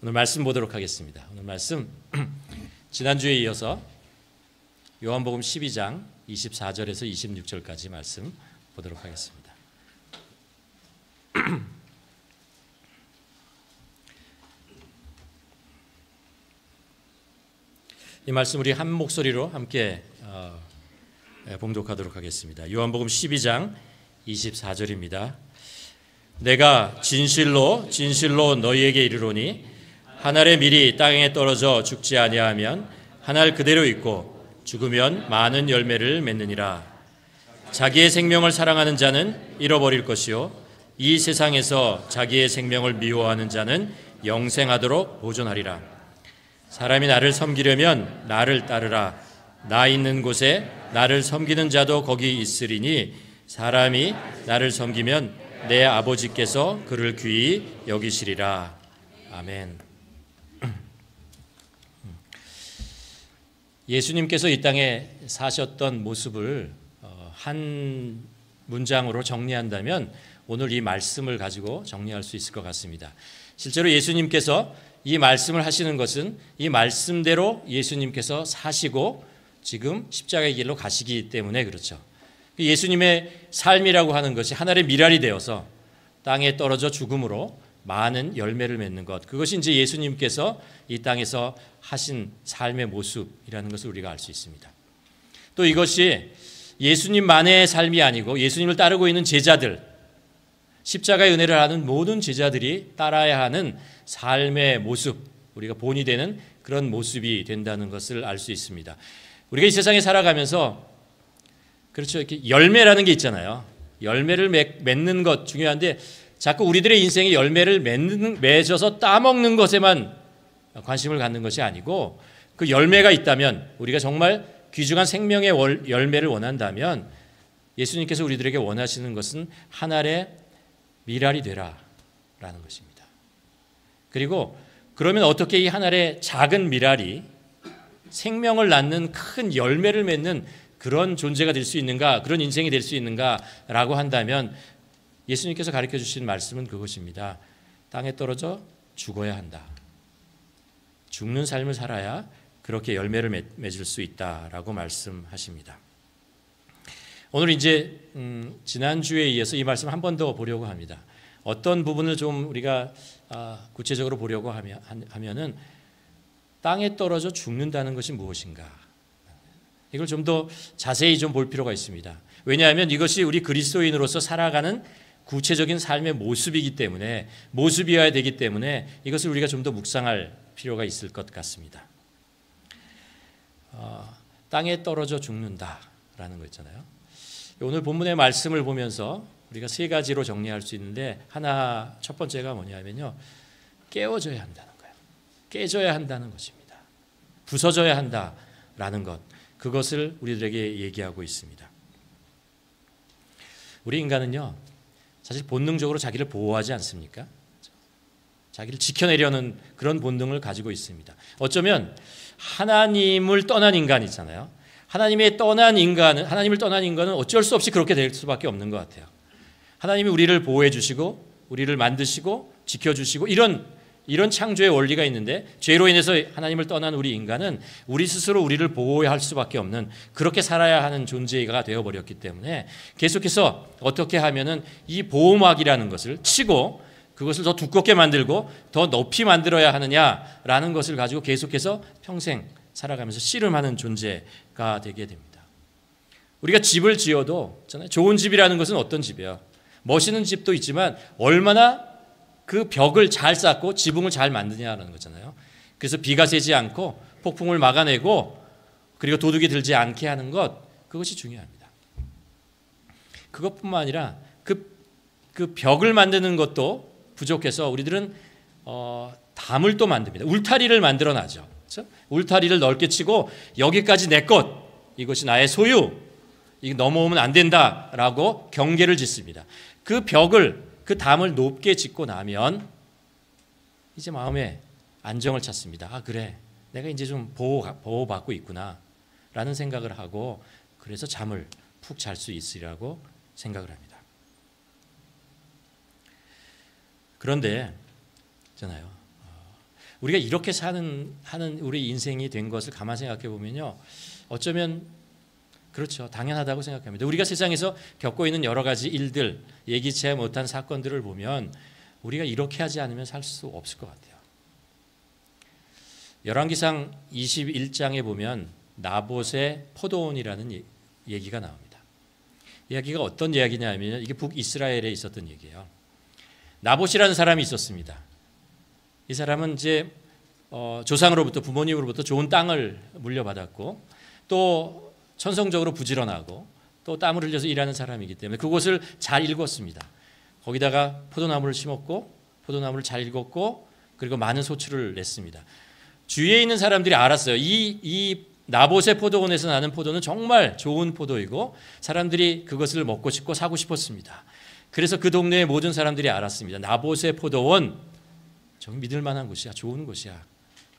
오늘 말씀 보도록 하겠습니다. 오늘 말씀 지난주에 이어서 요한복음 12장 24절에서 26절까지 말씀 보도록 하겠습니다. 이 말씀 우리 한 목소리로 함께 봉독하도록 하겠습니다. 요한복음 12장 24절입니다. 내가 진실로 진실로 너희에게 이르노니 한 알의 밀이 땅에 떨어져 죽지 아니하면 한 알 그대로 있고 죽으면 많은 열매를 맺느니라. 자기의 생명을 사랑하는 자는 잃어버릴 것이요 이 세상에서 자기의 생명을 미워하는 자는 영생하도록 보존하리라. 사람이 나를 섬기려면 나를 따르라. 나 있는 곳에 나를 섬기는 자도 거기 있으리니 사람이 나를 섬기면 내 아버지께서 그를 귀히 여기시리라. 아멘. 예수님께서 이 땅에 사셨던 모습을 한 문장으로 정리한다면 오늘 이 말씀을 가지고 정리할 수 있을 것 같습니다. 실제로 예수님께서 이 말씀을 하시는 것은 이 말씀대로 예수님께서 사시고 지금 십자가의 길로 가시기 때문에 그렇죠. 예수님의 삶이라고 하는 것이 하나의 미랄이 되어서 땅에 떨어져 죽음으로 많은 열매를 맺는 것, 그것이 이제 예수님께서 이 땅에서 하신 삶의 모습이라는 것을 우리가 알 수 있습니다. 또 이것이 예수님만의 삶이 아니고 예수님을 따르고 있는 제자들, 십자가의 은혜를 아는 모든 제자들이 따라야 하는 삶의 모습, 우리가 본이 되는 그런 모습이 된다는 것을 알 수 있습니다. 우리가 이 세상에 살아가면서 그렇죠, 이렇게 열매라는 게 있잖아요. 열매를 맺는 것 중요한데 자꾸 우리들의 인생에 열매를 맺어서 따먹는 것에만 관심을 갖는 것이 아니고 그 열매가 있다면, 우리가 정말 귀중한 생명의 열매를 원한다면 예수님께서 우리들에게 원하시는 것은 한 알의 밀알이 되라라는 것입니다. 그리고 그러면 어떻게 이 한 알의 작은 밀알이 생명을 낳는 큰 열매를 맺는 그런 존재가 될 수 있는가, 그런 인생이 될 수 있는가라고 한다면 예수님께서 가르쳐 주신 말씀은 그것입니다. 땅에 떨어져 죽어야 한다. 죽는 삶을 살아야 그렇게 열매를 맺을 수 있다라고 말씀하십니다. 오늘 이제 지난주에 이어서 이 말씀 한 번 더 보려고 합니다. 어떤 부분을 좀 우리가 구체적으로 보려고 하면은 땅에 떨어져 죽는다는 것이 무엇인가, 이걸 좀 더 자세히 좀 볼 필요가 있습니다. 왜냐하면 이것이 우리 그리스도인으로서 살아가는 구체적인 삶의 모습이기 때문에, 모습이어야 되기 때문에 이것을 우리가 좀 더 묵상할 필요가 있을 것 같습니다. 땅에 떨어져 죽는다라는 거 있잖아요. 오늘 본문의 말씀을 보면서 우리가 세 가지로 정리할 수 있는데, 첫 번째가 뭐냐면요, 깨어져야 한다는 거예요. 깨져야 한다는 것입니다. 부서져야 한다라는 것, 그것을 우리들에게 얘기하고 있습니다. 우리 인간은요, 사실 본능적으로 자기를 보호하지 않습니까? 자기를 지켜내려는 그런 본능을 가지고 있습니다. 어쩌면 하나님을 떠난 인간 있잖아요. 하나님을 떠난 인간은 어쩔 수 없이 그렇게 될 수밖에 없는 것 같아요. 하나님이 우리를 보호해 주시고 우리를 만드시고 지켜주시고 이런 창조의 원리가 있는데, 죄로 인해서 하나님을 떠난 우리 인간은 우리 스스로 우리를 보호할 수밖에 없는, 그렇게 살아야 하는 존재가 되어버렸기 때문에 계속해서 어떻게 하면은 이 보호막이라는 것을 치고 그것을 더 두껍게 만들고 더 높이 만들어야 하느냐라는 것을 가지고 계속해서 평생 살아가면서 씨름하는 존재가 되게 됩니다. 우리가 집을 지어도 좋은 집이라는 것은 어떤 집이에요? 멋있는 집도 있지만 얼마나 그 벽을 잘 쌓고 지붕을 잘 만드냐라는 거잖아요. 그래서 비가 새지 않고 폭풍을 막아내고 그리고 도둑이 들지 않게 하는 것, 그것이 중요합니다. 그것뿐만 아니라 그 벽을 만드는 것도 부족해서 우리들은 담을 또 만듭니다. 울타리를 만들어 놔죠. 그렇죠? 울타리를 넓게 치고 여기까지 내 것, 이것이 나의 소유, 이거 넘어오면 안 된다라고 경계를 짓습니다. 그 담을 높게 짓고 나면 이제 마음에 안정을 찾습니다. 그래, 내가 이제 좀 보호받고 있구나 라는 생각을 하고, 그래서 잠을 푹 잘 수 있으리라고 생각을 합니다. 그런데 있잖아요, 우리가 이렇게 하는 우리 인생이 된 것을 가만 생각해 보면요, 어쩌면 그렇죠, 당연하다고 생각합니다. 우리가 세상에서 겪고 있는 여러 가지 일들, 예기치 못한 사건들을 보면 우리가 이렇게 하지 않으면 살 수 없을 것 같아요. 열왕기상 21장에 보면 나봇의 포도원이라는 얘기가 나옵니다. 이야기가 어떤 이야기냐면 이게 북이스라엘에 있었던 얘기예요. 나봇이라는 사람이 있었습니다. 이 사람은 이제 조상으로부터, 부모님으로부터 좋은 땅을 물려받았고 또 천성적으로 부지런하고 또 땀을 흘려서 일하는 사람이기 때문에 그곳을 잘 일궜습니다. 거기다가 포도나무를 심었고 포도나무를 잘 일궜고 그리고 많은 소출을 냈습니다. 주위에 있는 사람들이 알았어요. 이 나봇의 포도원에서 나는 포도는 정말 좋은 포도이고 사람들이 그것을 먹고 싶고 사고 싶었습니다. 그래서 그 동네의 모든 사람들이 알았습니다. 나봇의 포도원, 저기 믿을 만한 곳이야, 좋은 곳이야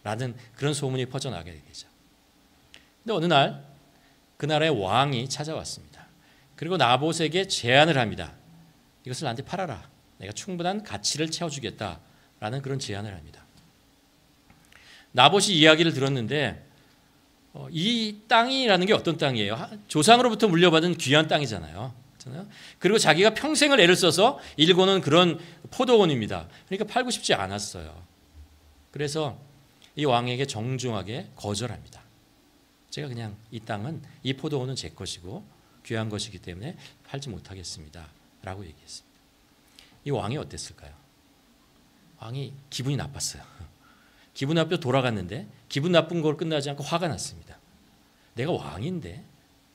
라는 그런 소문이 퍼져나가게 되죠. 근데 어느 날 그 나라의 왕이 찾아왔습니다. 그리고 나봇에게 제안을 합니다. 이것을 나한테 팔아라. 내가 충분한 가치를 채워주겠다라는 그런 제안을 합니다. 나봇이 이야기를 들었는데 이 땅이라는 게 어떤 땅이에요? 조상으로부터 물려받은 귀한 땅이잖아요. 그리고 자기가 평생을 애를 써서 일궈놓은 그런 포도원입니다. 그러니까 팔고 싶지 않았어요. 그래서 이 왕에게 정중하게 거절합니다. 제가 그냥 이 땅은, 이 포도원은 제 것이고 귀한 것이기 때문에 팔지 못하겠습니다 라고 얘기했습니다. 이 왕이 어땠을까요? 왕이 기분이 나빴어요. 기분 나쁘게 돌아갔는데 기분 나쁜 걸 끝나지 않고 화가 났습니다. 내가 왕인데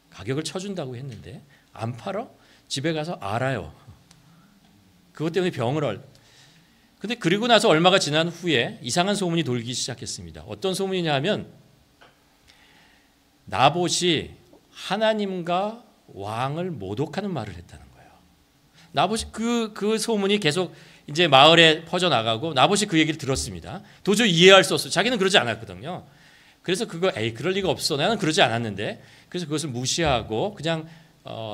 가격을 쳐준다고 했는데 안 팔아? 집에 가서 알아요. 그것 때문에 병을 근데 그리고 나서 얼마가 지난 후에 이상한 소문이 돌기 시작했습니다. 어떤 소문이냐 하면 나봇이 하나님과 왕을 모독하는 말을 했다는 거예요. 나봇이 그 소문이 계속 이제 마을에 퍼져나가고 나봇이 그 얘기를 들었습니다. 도저히 이해할 수 없어요. 자기는 그러지 않았거든요. 그래서 그럴 리가 없어. 나는 그러지 않았는데. 그래서 그것을 무시하고 그냥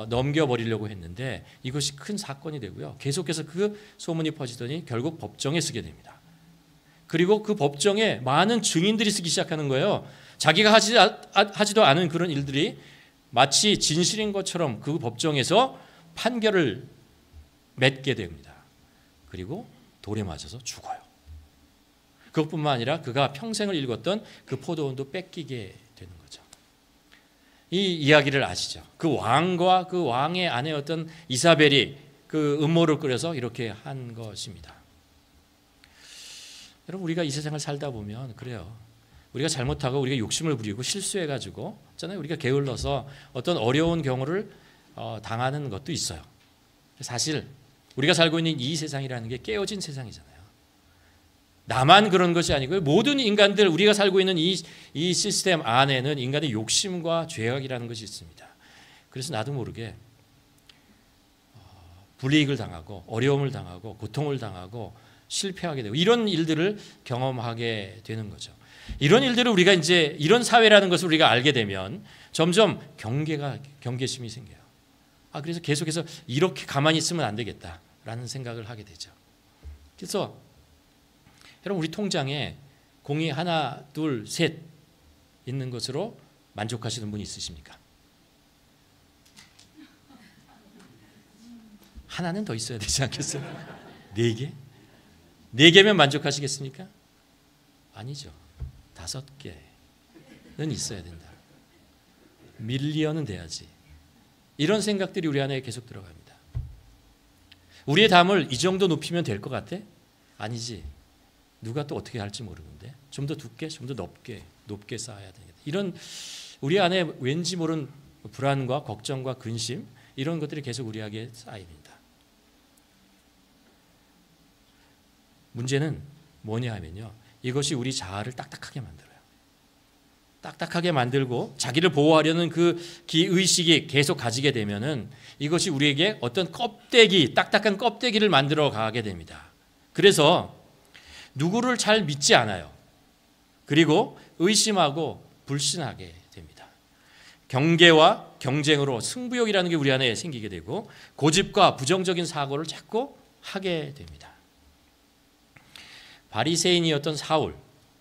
넘겨버리려고 했는데 이것이 큰 사건이 되고요. 계속해서 그 소문이 퍼지더니 결국 법정에 서게 됩니다. 그리고 그 법정에 많은 증인들이 서기 시작하는 거예요. 자기가 하지도 않은 그런 일들이 마치 진실인 것처럼 그 법정에서 판결을 맺게 됩니다. 그리고 돌에 맞아서 죽어요. 그것뿐만 아니라 그가 평생을 일궜던 그 포도원도 뺏기게 되는 거죠. 이 이야기를 아시죠? 그 왕과 그 왕의 아내였던 이사벨이 그 음모를 꾸려서 이렇게 한 것입니다. 여러분, 우리가 이 세상을 살다 보면 그래요. 우리가 잘못하고 우리가 욕심을 부리고 실수해가지고 있잖아요. 우리가 게을러서 어떤 어려운 경우를 당하는 것도 있어요. 사실 우리가 살고 있는 이 세상이라는 게 깨어진 세상이잖아요. 나만 그런 것이 아니고요. 모든 인간들, 우리가 살고 있는 이 시스템 안에는 인간의 욕심과 죄악이라는 것이 있습니다. 그래서 나도 모르게 불이익을 당하고 어려움을 당하고 고통을 당하고 실패하게 되고 이런 일들을 경험하게 되는 거죠. 이런 일들을 우리가 이제 이런 사회라는 것을 우리가 알게 되면 점점 경계심이 생겨요. 그래서 계속해서 이렇게 가만히 있으면 안 되겠다라는 생각을 하게 되죠. 그래서 여러분, 우리 통장에 공이 하나, 둘, 셋 있는 것으로 만족하시는 분이 있으십니까? 하나는 더 있어야 되지 않겠어요? 4개? 4개면 만족하시겠습니까? 아니죠. 5개는 있어야 된다. 밀리언은 돼야지. 이런 생각들이 우리 안에 계속 들어갑니다. 우리의 담을 이 정도 높이면 될 것 같아? 아니지. 누가 또 어떻게 할지 모르는데 좀 더 두께, 좀 더 높게 쌓아야 되겠다. 이런 우리 안에 왠지 모르는 불안과 걱정과 근심, 이런 것들이 계속 우리에게 쌓입니다. 문제는 뭐냐 하면요, 이것이 우리 자아를 딱딱하게 만들어요. 딱딱하게 만들고 자기를 보호하려는 그 기의식이 계속 가지게 되면은 이것이 우리에게 어떤 딱딱한 껍데기를 만들어 가게 됩니다. 그래서 누구를 잘 믿지 않아요. 그리고 의심하고 불신하게 됩니다. 경계와 경쟁으로 승부욕이라는 게 우리 안에 생기게 되고 고집과 부정적인 사고를 자꾸 하게 됩니다. 바리새인이었던 사울,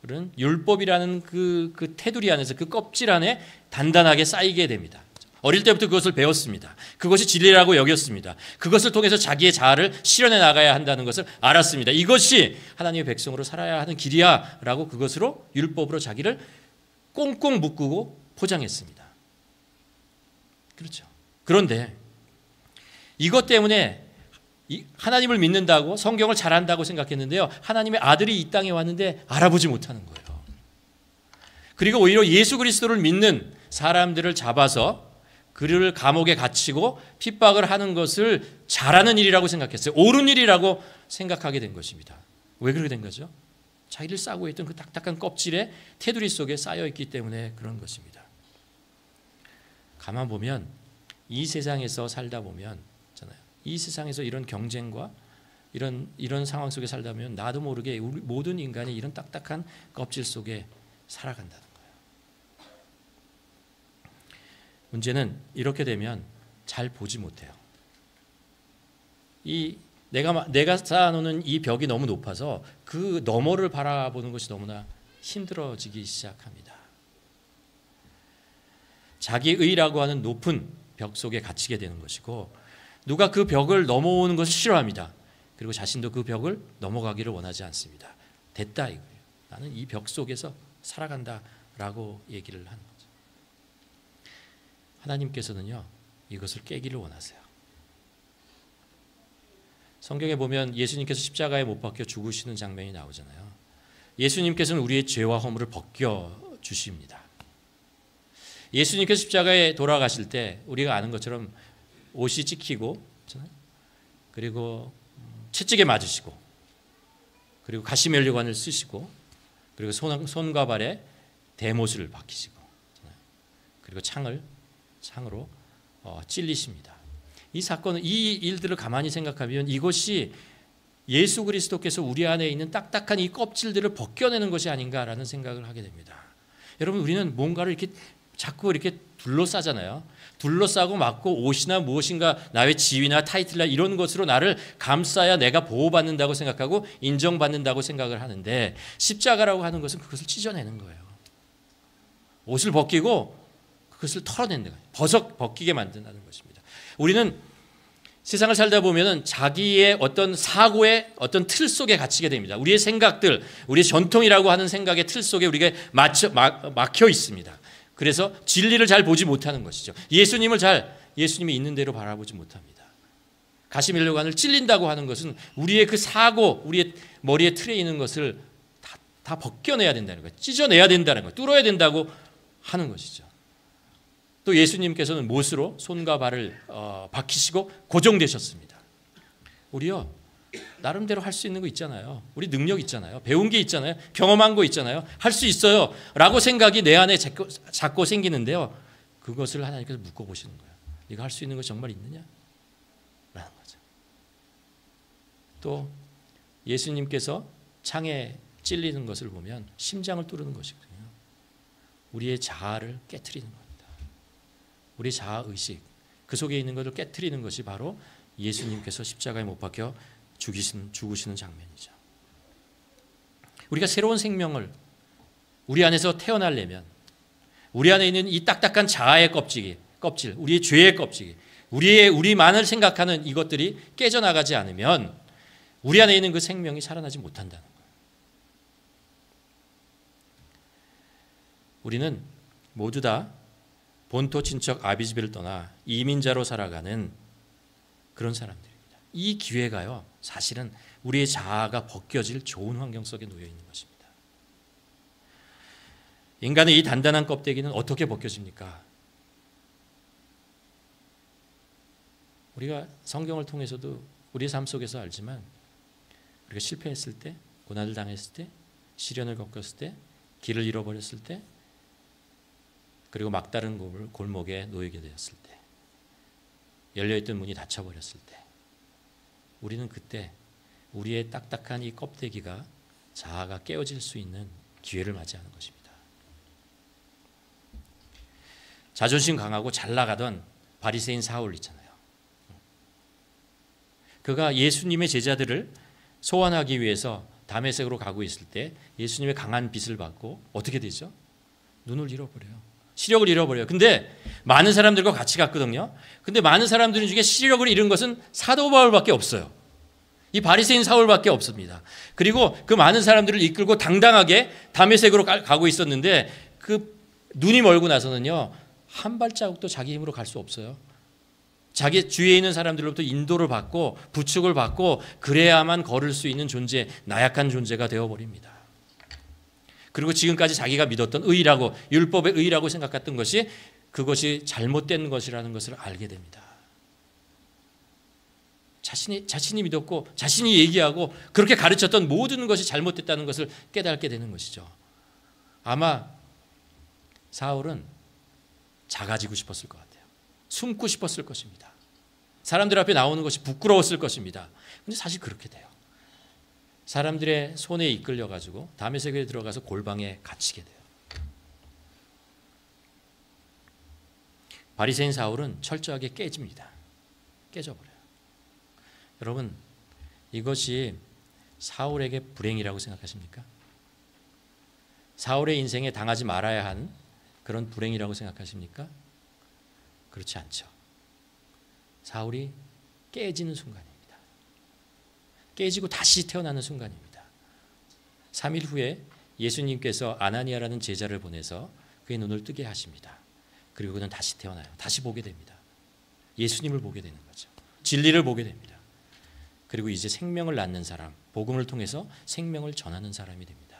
그런 율법이라는 그 테두리 안에서 그 껍질 안에 단단하게 쌓이게 됩니다. 어릴 때부터 그것을 배웠습니다. 그것이 진리라고 여겼습니다. 그것을 통해서 자기의 자아를 실현해 나가야 한다는 것을 알았습니다. 이것이 하나님의 백성으로 살아야 하는 길이야 라고 그것으로 율법으로 자기를 꽁꽁 묶고 포장했습니다. 그렇죠. 그런데 이것 때문에 하나님을 믿는다고 성경을 잘한다고 생각했는데요. 하나님의 아들이 이 땅에 왔는데 알아보지 못하는 거예요. 그리고 오히려 예수 그리스도를 믿는 사람들을 잡아서 그를 감옥에 갇히고 핍박을 하는 것을 잘하는 일이라고 생각했어요. 옳은 일이라고 생각하게 된 것입니다. 왜 그렇게 된 거죠? 자기를 싸고 있던 그 딱딱한 껍질에 테두리 속에 쌓여있기 때문에 그런 것입니다. 가만 보면 이 세상에서 살다 보면 이 세상에서 이런 경쟁과 이런 상황 속에 살다 보면 나도 모르게 우리 모든 인간이 이런 딱딱한 껍질 속에 살아간다는 거예요. 문제는 이렇게 되면 잘 보지 못해요. 내가 쌓아놓는 이 벽이 너무 높아서 그 너머를 바라보는 것이 너무나 힘들어지기 시작합니다. 자기의라고 하는 높은 벽 속에 갇히게 되는 것이고 누가 그 벽을 넘어오는 것을 싫어합니다. 그리고 자신도 그 벽을 넘어가기를 원하지 않습니다. 됐다 이거예요. 나는 이 벽 속에서 살아간다라고 얘기를 하는 거죠. 하나님께서는요 이것을 깨기를 원하세요. 성경에 보면 예수님께서 십자가에 못 박혀 죽으시는 장면이 나오잖아요. 예수님께서는 우리의 죄와 허물을 벗겨 주십니다. 예수님께서 십자가에 돌아가실 때 우리가 아는 것처럼 옷이 찢기고 그리고 채찍에 맞으시고 그리고 가시면류관을 쓰시고 그리고 손과 발에 대못을 박히시고 그리고 창으로 찔리십니다. 이 사건은 이 일들을 가만히 생각하면 이것이 예수 그리스도께서 우리 안에 있는 딱딱한 이 껍질들을 벗겨내는 것이 아닌가라는 생각을 하게 됩니다. 여러분 우리는 뭔가를 이렇게 자꾸 이렇게 둘러싸잖아요. 둘러싸고 막고 옷이나 무엇인가 나의 지위나 타이틀이나 이런 것으로 나를 감싸야 내가 보호받는다고 생각하고 인정받는다고 생각을 하는데 십자가라고 하는 것은 그것을 찢어내는 거예요. 옷을 벗기고 그것을 털어낸다. 벗기게 만든다는 것입니다. 우리는 세상을 살다 보면은 자기의 어떤 사고의 어떤 틀 속에 갇히게 됩니다. 우리의 생각들, 우리의 전통이라고 하는 생각의 틀 속에 우리가 막혀 있습니다. 그래서 진리를 잘 보지 못하는 것이죠. 예수님이 있는 대로 바라보지 못합니다. 가시면류관을 찔린다고 하는 것은 우리의 그 사고, 우리의 머리에 틀에 있는 것을 다 벗겨내야 된다는 거예요. 찢어내야 된다는 거예요. 뚫어야 된다고 하는 것이죠. 또 예수님께서는 못으로 손과 발을 박히시고 고정되셨습니다. 우리요 나름대로 할 수 있는 거 있잖아요. 우리 능력 있잖아요. 배운 게 있잖아요. 경험한 거 있잖아요. 할 수 있어요 라고 생각이 내 안에 자꾸 생기는데요. 그것을 하나님께서 묶어보시는 거예요. 네가 할 수 있는 거 정말 있느냐? 라는 거죠. 또 예수님께서 창에 찔리는 것을 보면 심장을 뚫는 것이거든요. 우리의 자아를 깨트리는 겁니다. 우리 자아의식, 그 속에 있는 것을 깨트리는 것이 바로 예수님께서 십자가에 못 박혀 죽으시는 장면이죠. 우리가 새로운 생명을 우리 안에서 태어나려면 우리 안에 있는 이 딱딱한 자아의 껍질, 우리의 죄의 껍질, 우리만을 생각하는 이것들이 깨져나가지 않으면 우리 안에 있는 그 생명이 살아나지 못한다는 거예요. 우리는 모두 다 본토 친척 아비집을 떠나 이민자로 살아가는 그런 사람들입니다. 이 기회가요, 사실은 우리의 자아가 벗겨질 좋은 환경 속에 놓여 있는 것입니다. 인간의 이 단단한 껍데기는 어떻게 벗겨집니까? 우리가 성경을 통해서도 우리의 삶 속에서 알지만 우리가 실패했을 때, 고난을 당했을 때, 시련을 겪었을 때, 길을 잃어버렸을 때, 그리고 막다른 골목에 놓이게 되었을 때, 열려있던 문이 닫혀버렸을 때, 우리는 그때 우리의 딱딱한 이 껍데기가 자아가 깨어질 수 있는 기회를 맞이하는 것입니다. 자존심 강하고 잘 나가던 바리새인 사울 있잖아요. 그가 예수님의 제자들을 소환하기 위해서 다메섹으로 가고 있을 때 예수님의 강한 빛을 받고 어떻게 되죠? 눈을 잃어버려요. 시력을 잃어버려요. 근데 많은 사람들과 같이 갔거든요. 근데 많은 사람들 중에 시력을 잃은 것은 사도 바울밖에 없어요. 이 바리새인 사울밖에 없습니다. 그리고 그 많은 사람들을 이끌고 당당하게 다메섹으로 가고 있었는데 그 눈이 멀고 나서는요, 한 발자국도 자기 힘으로 갈 수 없어요. 자기 주위에 있는 사람들로부터 인도를 받고 부축을 받고 그래야만 걸을 수 있는 존재, 나약한 존재가 되어버립니다. 그리고 지금까지 자기가 믿었던 의라고, 율법의 의라고 생각했던 것이 그것이 잘못된 것이라는 것을 알게 됩니다. 자신이 믿었고 자신이 얘기하고 그렇게 가르쳤던 모든 것이 잘못됐다는 것을 깨닫게 되는 것이죠. 아마 사울은 작아지고 싶었을 것 같아요. 숨고 싶었을 것입니다. 사람들 앞에 나오는 것이 부끄러웠을 것입니다. 근데 사실 그렇게 돼요. 사람들의 손에 이끌려 가지고 다메섹에 들어가서 골방에 갇히게 돼요. 바리새인 사울은 철저하게 깨집니다. 깨져버려요. 여러분, 이것이 사울에게 불행이라고 생각하십니까? 사울의 인생에 당하지 말아야 한 그런 불행이라고 생각하십니까? 그렇지 않죠. 사울이 깨지는 순간입니다. 깨지고 다시 태어나는 순간입니다. 3일 후에 예수님께서 아나니아라는 제자를 보내서 그의 눈을 뜨게 하십니다. 그리고 그는 다시 태어나요. 다시 보게 됩니다. 예수님을 보게 되는 거죠. 진리를 보게 됩니다. 그리고 이제 생명을 낳는 사람, 복음을 통해서 생명을 전하는 사람이 됩니다.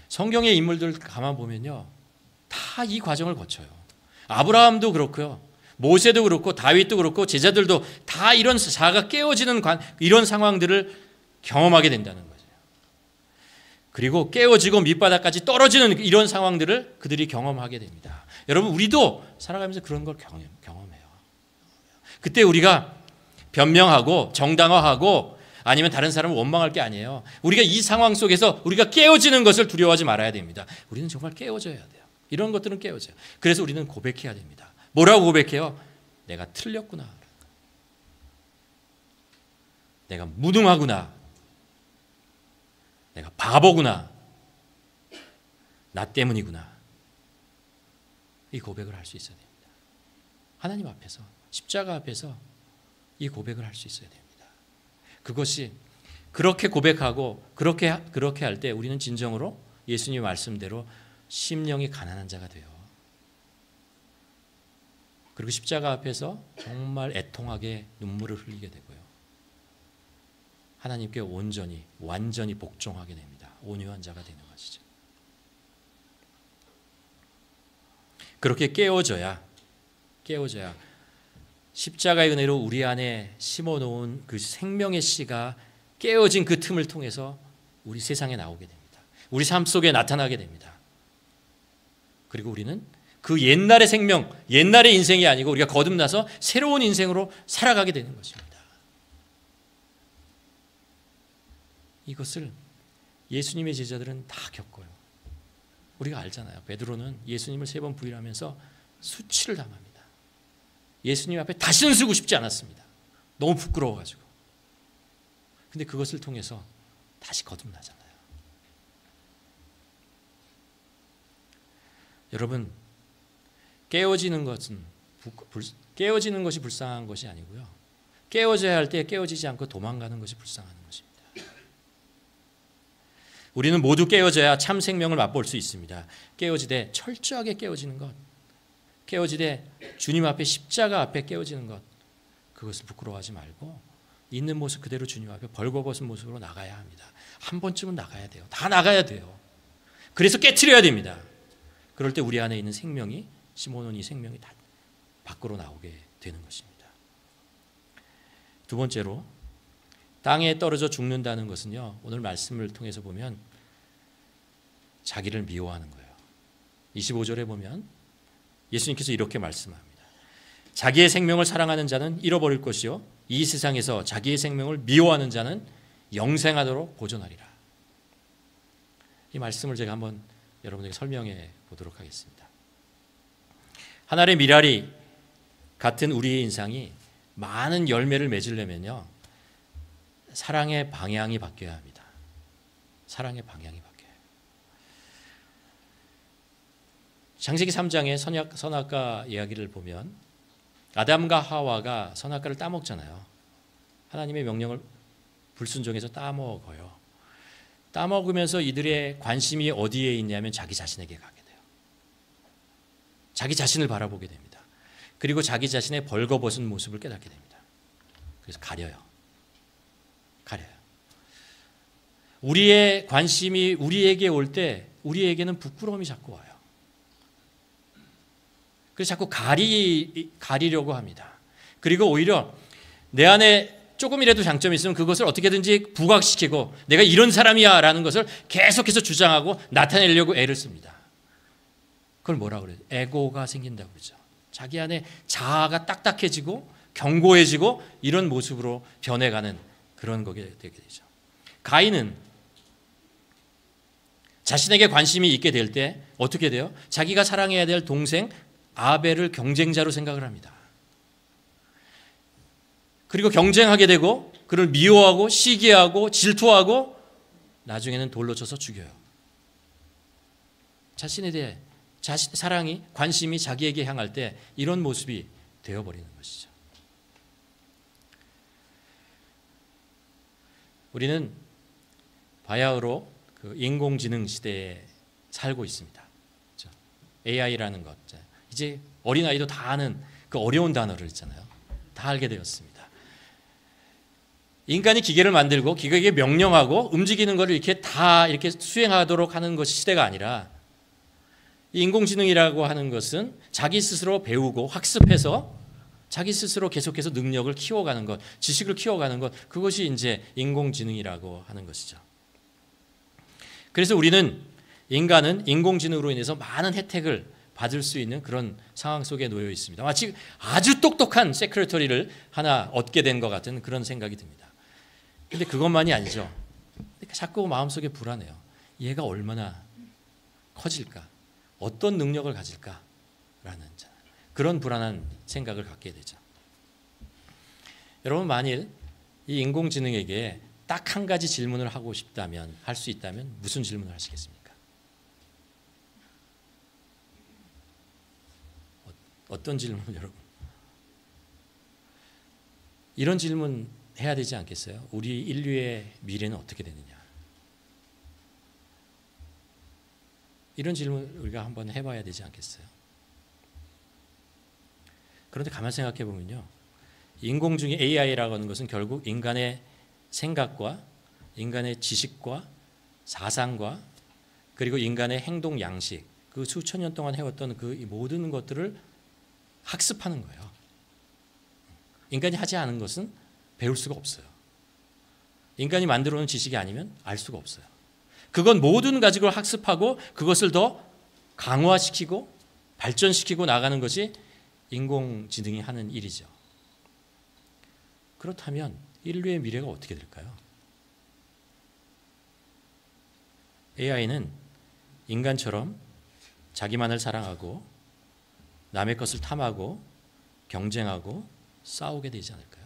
성경의 인물들 가만 보면요, 다 이 과정을 거쳐요. 아브라함도 그렇고요, 모세도 그렇고 다윗도 그렇고 제자들도 다 이런 자아가 깨어지는 이런 상황들을 경험하게 된다는 거죠. 그리고 깨어지고 밑바닥까지 떨어지는 이런 상황들을 그들이 경험하게 됩니다. 여러분, 우리도 살아가면서 그런 걸 경험해요. 그때 우리가 변명하고 정당화하고 아니면 다른 사람을 원망할 게 아니에요. 우리가 이 상황 속에서 우리가 깨어지는 것을 두려워하지 말아야 됩니다. 우리는 정말 깨어져야 돼요. 이런 것들은 깨어져요. 그래서 우리는 고백해야 됩니다. 뭐라고 고백해요? 내가 틀렸구나. 내가 무능하구나. 내가 바보구나. 나 때문이구나. 이 고백을 할 수 있어야 됩니다. 하나님 앞에서, 십자가 앞에서 이 고백을 할 수 있어야 됩니다. 그것이 그렇게 고백하고 그렇게 할 때 우리는 진정으로 예수님 말씀대로 심령이 가난한 자가 돼요. 그리고 십자가 앞에서 정말 애통하게 눈물을 흘리게 되고요. 하나님께 온전히 완전히 복종하게 됩니다. 온유한 자가 되는 것이죠. 그렇게 깨어져야 십자가의 은혜로 우리 안에 심어놓은 그 생명의 씨가 깨어진 그 틈을 통해서 우리 세상에 나오게 됩니다. 우리 삶 속에 나타나게 됩니다. 그리고 우리는 그 옛날의 생명, 옛날의 인생이 아니고 우리가 거듭나서 새로운 인생으로 살아가게 되는 것입니다. 이것을 예수님의 제자들은 다 겪어요. 우리가 알잖아요. 베드로는 예수님을 3번 부인하면서 수치를 당합니다. 예수님 앞에 다시는 쓰고 싶지 않았습니다. 너무 부끄러워가지고. 근데 그것을 통해서 다시 거듭나잖아요. 여러분, 깨어지는 것이 불쌍한 것이 아니고요. 깨어져야 할 때 깨어지지 않고 도망가는 것이 불쌍한 것입니다. 우리는 모두 깨어져야 참 생명을 맛볼 수 있습니다. 깨어지되 철저하게 깨어지는 것, 깨어지되 주님 앞에 십자가 앞에 깨어지는 것, 그것을 부끄러워하지 말고 있는 모습 그대로 주님 앞에 벌거벗은 모습으로 나가야 합니다. 한 번쯤은 나가야 돼요. 다 나가야 돼요. 그래서 깨트려야 됩니다. 그럴 때 우리 안에 있는 생명이, 심어놓은 이 생명이 다 밖으로 나오게 되는 것입니다. 두 번째로, 땅에 떨어져 죽는다는 것은요, 오늘 말씀을 통해서 보면 자기를 미워하는 거예요. 25절에 보면 예수님께서 이렇게 말씀합니다. 자기의 생명을 사랑하는 자는 잃어버릴 것이요, 이 세상에서 자기의 생명을 미워하는 자는 영생하도록 보존하리라. 이 말씀을 제가 한번 여러분에게 설명해 보도록 하겠습니다. 하늘의 미랄이 같은 우리의 인상이 많은 열매를 맺으려면요, 사랑의 방향이 바뀌어야 합니다. 사랑의 방향이 바뀌어요. 창세기 3장의 선악과 이야기를 보면 아담과 하와가 선악과를 따먹잖아요. 하나님의 명령을 불순종해서 따먹어요. 따먹으면서 이들의 관심이 어디에 있냐면 자기 자신에게 가게 돼요. 자기 자신을 바라보게 됩니다. 그리고 자기 자신의 벌거벗은 모습을 깨닫게 됩니다. 그래서 가려요. 우리의 관심이 우리에게 올 때 우리에게는 부끄러움이 자꾸 와요. 그래서 자꾸 가리려고 합니다. 그리고 오히려 내 안에 조금이라도 장점이 있으면 그것을 어떻게든지 부각시키고 내가 이런 사람이야 라는 것을 계속해서 주장하고 나타내려고 애를 씁니다. 그걸 뭐라고 그래요? 에고가 생긴다고 그러죠. 자기 안에 자아가 딱딱해지고 견고해지고 이런 모습으로 변해가는 그런 거게 되게 되죠. 가인은 자신에게 관심이 있게 될 때 어떻게 돼요? 자기가 사랑해야 될 동생 아벨을 경쟁자로 생각을 합니다. 그리고 경쟁하게 되고 그를 미워하고 시기하고 질투하고 나중에는 돌로 쳐서 죽여요. 자신에 대해 사랑이 관심이 자기에게 향할 때 이런 모습이 되어버리는 것이죠. 우리는 바야흐로 그 인공지능 시대에 살고 있습니다. 그렇죠? AI라는 것. 이제 어린아이도 다 아는 그 어려운 단어를 있잖아요. 다 알게 되었습니다. 인간이 기계를 만들고 기계에게 명령하고 움직이는 것을 이렇게 수행하도록 하는 것이 시대가 아니라 인공지능이라고 하는 것은 자기 스스로 배우고 학습해서 자기 스스로 계속해서 능력을 키워가는 것, 지식을 키워가는 것, 그것이 이제 인공지능이라고 하는 것이죠. 그래서 인간은 인공지능으로 인해서 많은 혜택을 받을 수 있는 그런 상황 속에 놓여 있습니다. 마치 아주 똑똑한 세크레터리를 하나 얻게 된 것 같은 그런 생각이 듭니다. 근데 그것만이 아니죠. 자꾸 마음속에 불안해요. 얘가 얼마나 커질까? 어떤 능력을 가질까라는 그런 불안한 생각을 갖게 되죠. 여러분, 만일 이 인공지능에게 딱 한 가지 질문을 하고 싶다면, 할 수 있다면 무슨 질문을 하시겠습니까? 어떤 질문, 여러분? 이런 질문 해야 되지 않겠어요? 우리 인류의 미래는 어떻게 되느냐? 이런 질문 우리가 한번 해봐야 되지 않겠어요? 그런데 가만 생각해 보면요, 인공지능 AI라고 하는 것은 결국 인간의 생각과 인간의 지식과 사상과 그리고 인간의 행동 양식, 그 수천 년 동안 해왔던 그 모든 것들을 학습하는 거예요. 인간이 하지 않은 것은 배울 수가 없어요. 인간이 만들어 놓은 지식이 아니면 알 수가 없어요. 그건 모든 가지고 학습하고 그것을 더 강화시키고 발전시키고 나가는 것이 인공지능이 하는 일이죠. 그렇다면 인류의 미래가 어떻게 될까요? AI는 인간처럼 자기만을 사랑하고 남의 것을 탐하고 경쟁하고 싸우게 되지 않을까요?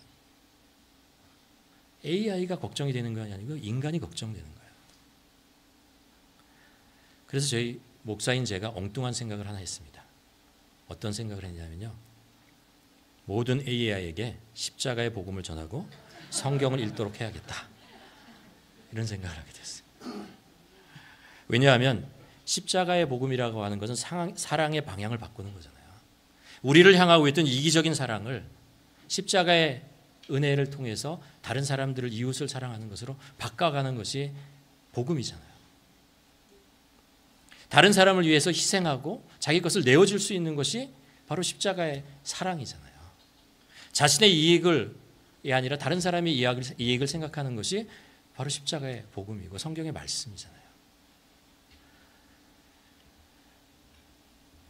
AI가 걱정이 되는 거 아니고 인간이 걱정되는 거예요. 그래서 저희 목사인 제가 엉뚱한 생각을 하나 했습니다. 어떤 생각을 했냐면요, 모든 AI에게 십자가의 복음을 전하고 성경을 읽도록 해야겠다, 이런 생각을 하게 됐어요. 왜냐하면 십자가의 복음이라고 하는 것은 사랑의 방향을 바꾸는 거잖아요. 우리를 향하고 있던 이기적인 사랑을 십자가의 은혜를 통해서 다른 사람들을, 이웃을 사랑하는 것으로 바꿔가는 것이 복음이잖아요. 다른 사람을 위해서 희생하고 자기 것을 내어줄 수 있는 것이 바로 십자가의 사랑이잖아요. 자신의 이익이 아니라 다른 사람의 이익을 생각하는 것이 바로 십자가의 복음이고 성경의 말씀이잖아요.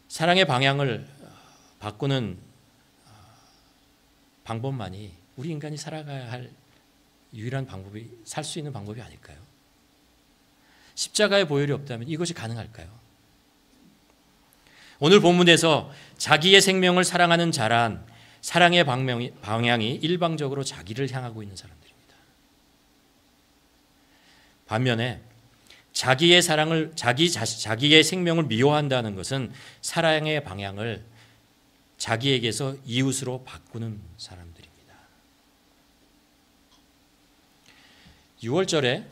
사랑의 방향을 바꾸는 방법만이 우리 인간이 살아가야 할 유일한 방법이, 살 수 있는 방법이 아닐까요? 십자가의 보혈이 없다면 이것이 가능할까요? 오늘 본문에서 자기의 생명을 사랑하는 자란 사랑의 방향이 일방적으로 자기를 향하고 있는 사람들입니다. 반면에 자기의 자기의 생명을 미워한다는 것은 사랑의 방향을 자기에게서 이웃으로 바꾸는 사람들입니다. 6월절에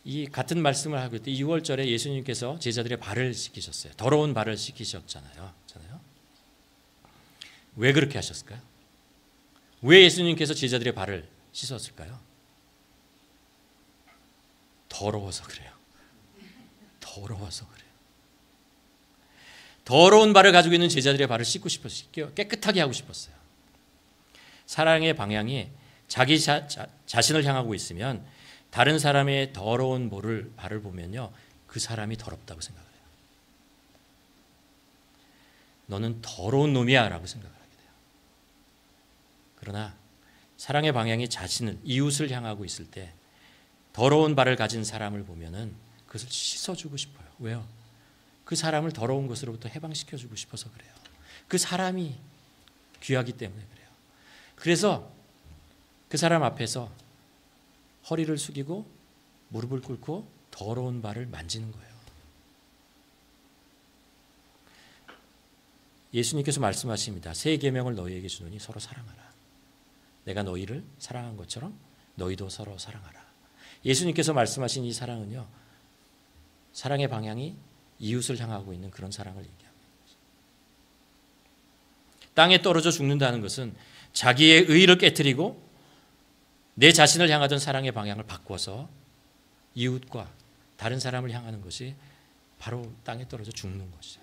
이 같은 말씀을 하고 있을 때 6월절에 예수님께서 제자들의 발을 씻기셨어요. 더러운 발을 씻기셨잖아요. 왜 그렇게 하셨을까요? 왜 예수님께서 제자들의 발을 씻었을까요? 더러워서 그래요. 더러워서 그래요. 더러운 발을 가지고 있는 제자들의 발을 씻고 싶었어요. 깨끗하게 하고 싶었어요. 사랑의 방향이 자기 자신을 향하고 있으면 다른 사람의 더러운 발을 보면요, 그 사람이 더럽다고 생각을 해요. 너는 더러운 놈이야 라고 생각을 하게 돼요. 그러나 사랑의 방향이 이웃을 향하고 있을 때 더러운 발을 가진 사람을 보면은 그것을 씻어주고 싶어요. 왜요? 그 사람을 더러운 것으로부터 해방시켜주고 싶어서 그래요. 그 사람이 귀하기 때문에 그래요. 그래서 그 사람 앞에서 허리를 숙이고 무릎을 꿇고 더러운 발을 만지는 거예요. 예수님께서 말씀하십니다. 새 계명을 너희에게 주노니 서로 사랑하라. 내가 너희를 사랑한 것처럼 너희도 서로 사랑하라. 예수님께서 말씀하신 이 사랑은요, 사랑의 방향이 이웃을 향하고 있는 그런 사랑을 얘기합니다. 땅에 떨어져 죽는다는 것은 자기의 의의를 깨트리고 내 자신을 향하던 사랑의 방향을 바꿔서 이웃과 다른 사람을 향하는 것이 바로 땅에 떨어져 죽는 것이죠.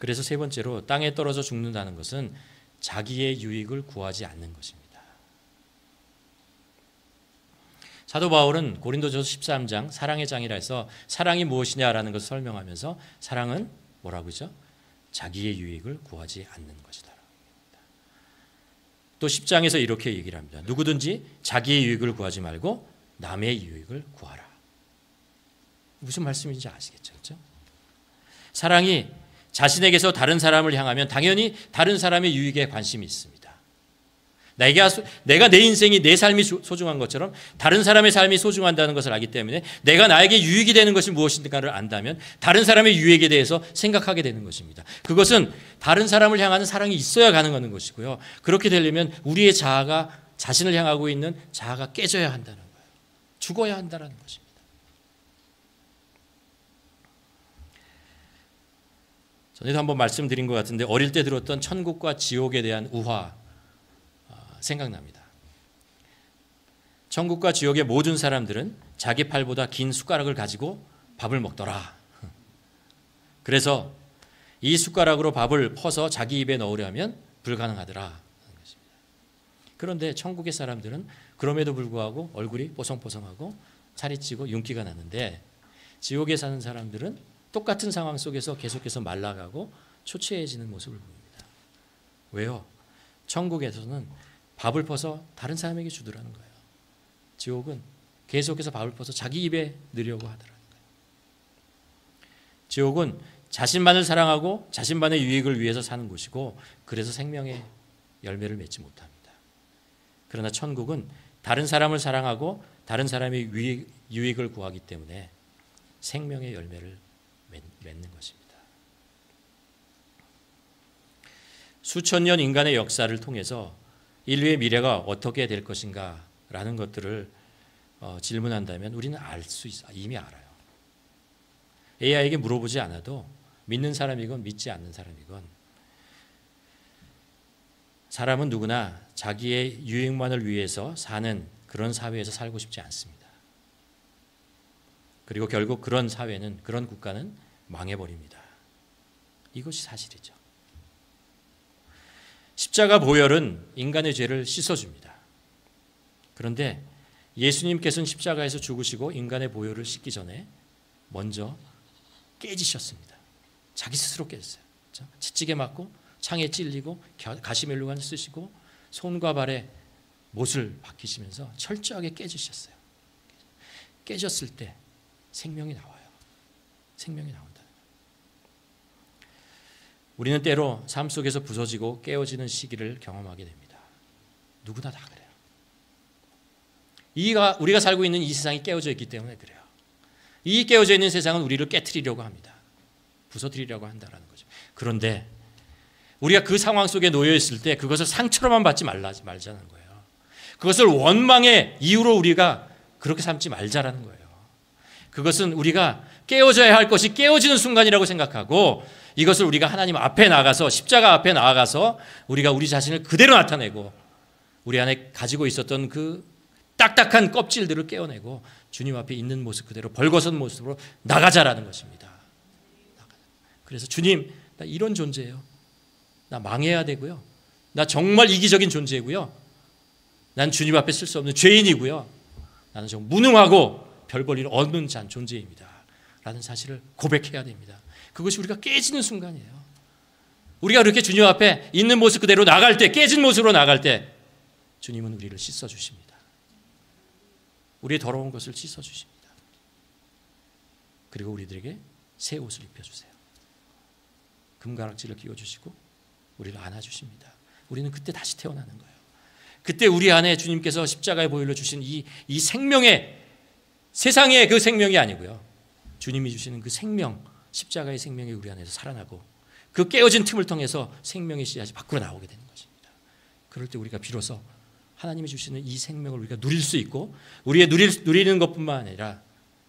그래서 세 번째로 땅에 떨어져 죽는다는 것은 자기의 유익을 구하지 않는 것입니다. 사도 바울은 고린도전서 13장 사랑의 장이라 해서 사랑이 무엇이냐라는 것을 설명하면서 사랑은 뭐라고 하죠? 자기의 유익을 구하지 않는 것이다. 또 10장에서 이렇게 얘기를 합니다. 누구든지 자기의 유익을 구하지 말고 남의 유익을 구하라. 무슨 말씀인지 아시겠죠? 그렇죠? 사랑이 자신에게서 다른 사람을 향하면 당연히 다른 사람의 유익에 관심이 있습니다. 내가 내 인생이 내 삶이 소중한 것처럼 다른 사람의 삶이 소중한다는 것을 알기 때문에 내가 나에게 유익이 되는 것이 무엇인가를 안다면 다른 사람의 유익에 대해서 생각하게 되는 것입니다. 그것은 다른 사람을 향하는 사랑이 있어야 가능한 것이고요. 그렇게 되려면 우리의 자신을 향하고 있는 자아가 깨져야 한다는 거예요. 죽어야 한다는 것입니다. 전에도 한번 말씀드린 것 같은데 어릴 때 들었던 천국과 지옥에 대한 우화 생각납니다. 천국과 지옥의 모든 사람들은 자기 팔보다 긴 숟가락을 가지고 밥을 먹더라. 그래서 이 숟가락으로 밥을 퍼서 자기 입에 넣으려면 불가능하더라. 그런데 천국의 사람들은 그럼에도 불구하고 얼굴이 뽀송뽀송하고 살이 찌고 윤기가 나는데 지옥에 사는 사람들은 똑같은 상황 속에서 계속해서 말라가고 초췌해지는 모습을 보입니다. 왜요? 천국에서는 밥을 퍼서 다른 사람에게 주더라는 거예요. 지옥은 계속해서 밥을 퍼서 자기 입에 넣으려고 하더라는 거예요. 지옥은 자신만을 사랑하고 자신만의 유익을 위해서 사는 곳이고 그래서 생명의 열매를 맺지 못합니다. 그러나 천국은 다른 사람을 사랑하고 다른 사람의 유익을 구하기 때문에 생명의 열매를 맺는 것입니다. 수천 년 인간의 역사를 통해서 인류의 미래가 어떻게 될 것인가 라는 것들을 질문한다면 우리는 이미 알아요. AI에게 물어보지 않아도 믿는 사람이건 믿지 않는 사람이건 사람은 누구나 자기의 유익만을 위해서 사는 그런 사회에서 살고 싶지 않습니다. 그리고 결국 그런 사회는, 그런 국가는 망해버립니다. 이것이 사실이죠. 십자가 보혈은 인간의 죄를 씻어줍니다. 그런데 예수님께서는 십자가에서 죽으시고 인간의 보혈을 씻기 전에 먼저 깨지셨습니다. 자기 스스로 깨졌어요. 채찍에 맞고 창에 찔리고 가시멜로관을 쓰시고 손과 발에 못을 박히시면서 철저하게 깨지셨어요. 깨졌을 때 생명이 나와요. 생명이 나온다. 우리는 때로 삶 속에서 부서지고 깨어지는 시기를 경험하게 됩니다. 누구나 다 그래요. 우리가 살고 있는 이 세상이 깨어져 있기 때문에 그래요. 이 깨어져 있는 세상은 우리를 깨트리려고 합니다. 부서뜨리려고 한다는 거죠. 그런데 우리가 그 상황 속에 놓여 있을 때 그것을 상처로만 받지 말자는 거예요. 그것을 원망의 이유로 우리가 그렇게 삼지 말자라는 거예요. 그것은 우리가 깨어져야 할 것이 깨어지는 순간이라고 생각하고 이것을 우리가 하나님 앞에 나가서 십자가 앞에 나아가서 우리가 우리 자신을 그대로 나타내고 우리 안에 가지고 있었던 그 딱딱한 껍질들을 깨어내고 주님 앞에 있는 모습 그대로 벌거벗은 모습으로 나가자라는 것입니다. 그래서 주님, 나 이런 존재예요. 나 망해야 되고요. 나 정말 이기적인 존재고요. 난 주님 앞에 쓸 수 없는 죄인이고요. 나는 좀 무능하고 별 볼 일 없는 존재입니다. 라는 사실을 고백해야 됩니다. 그것이 우리가 깨지는 순간이에요. 우리가 그렇게 주님 앞에 있는 모습 그대로 나갈 때, 깨진 모습으로 나갈 때 주님은 우리를 씻어주십니다. 우리의 더러운 것을 씻어주십니다. 그리고 우리들에게 새 옷을 입혀주세요. 금가락지를 끼워주시고 우리를 안아주십니다. 우리는 그때 다시 태어나는 거예요. 그때 우리 안에 주님께서 십자가에 보일러 주신 이 생명의, 세상의 그 생명이 아니고요, 주님이 주시는 그 생명, 십자가의 생명이 우리 안에서 살아나고 그 깨어진 틈을 통해서 생명의 씨앗이 밖으로 나오게 되는 것입니다. 그럴 때 우리가 비로소 하나님이 주시는 이 생명을 우리가 누릴 수 있고 우리의 누리는 것뿐만 아니라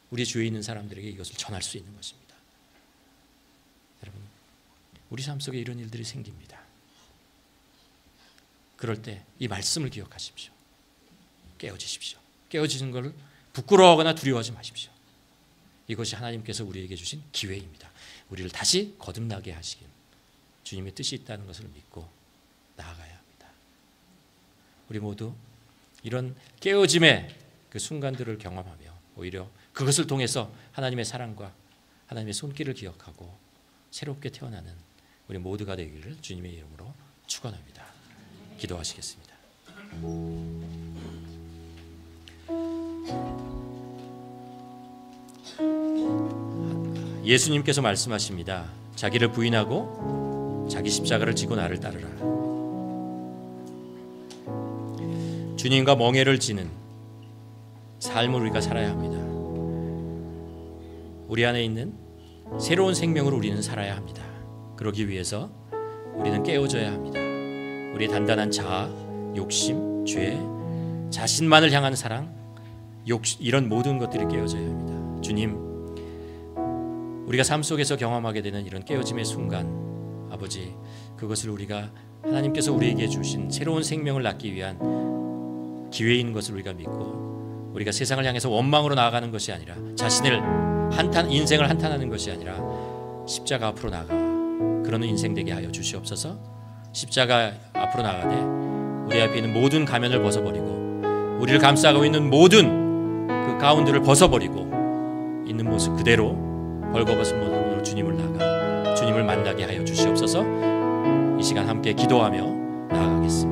우리 주위에 있는 사람들에게 이것을 전할 수 있는 것입니다. 여러분, 우리 삶 속에 이런 일들이 생깁니다. 그럴 때 이 말씀을 기억하십시오. 깨어지십시오. 깨어지는 것을 부끄러워하거나 두려워하지 마십시오. 이것이 하나님께서 우리에게 주신 기회입니다. 우리를 다시 거듭나게 하시길 주님의 뜻이 있다는 것을 믿고 나아가야 합니다. 우리 모두 이런 깨어짐의 그 순간들을 경험하며 오히려 그것을 통해서 하나님의 사랑과 하나님의 손길을 기억하고 새롭게 태어나는 우리 모두가 되기를 주님의 이름으로 축원합니다. 기도하시겠습니다. 예수님께서 말씀하십니다. 자기를 부인하고 자기 십자가를 지고 나를 따르라. 주님과 멍에를 지는 삶을 우리가 살아야 합니다. 우리 안에 있는 새로운 생명으로 우리는 살아야 합니다. 그러기 위해서 우리는 깨어져야 합니다. 우리의 단단한 자아, 욕심, 죄, 자신만을 향한 사랑, 이런 모든 것들이 깨어져야 합니다. 주님, 우리가 삶 속에서 경험하게 되는 이런 깨어짐의 순간, 아버지, 그것을 우리가 하나님께서 우리에게 주신 새로운 생명을 낳기 위한 기회인 것을 우리가 믿고 우리가 세상을 향해서 원망으로 나아가는 것이 아니라 자신을 인생을 한탄하는 것이 아니라 십자가 앞으로 나아가 그런 인생 되게 하여 주시옵소서. 십자가 앞으로 나아가되 우리 앞에 있는 모든 가면을 벗어버리고 우리를 감싸고 있는 모든 그 가운들을 벗어버리고 있는 모습 그대로 벌거벗은 모습으로 주님을 나아가 주님을 만나게 하여 주시옵소서. 이 시간 함께 기도하며 나아가겠습니다.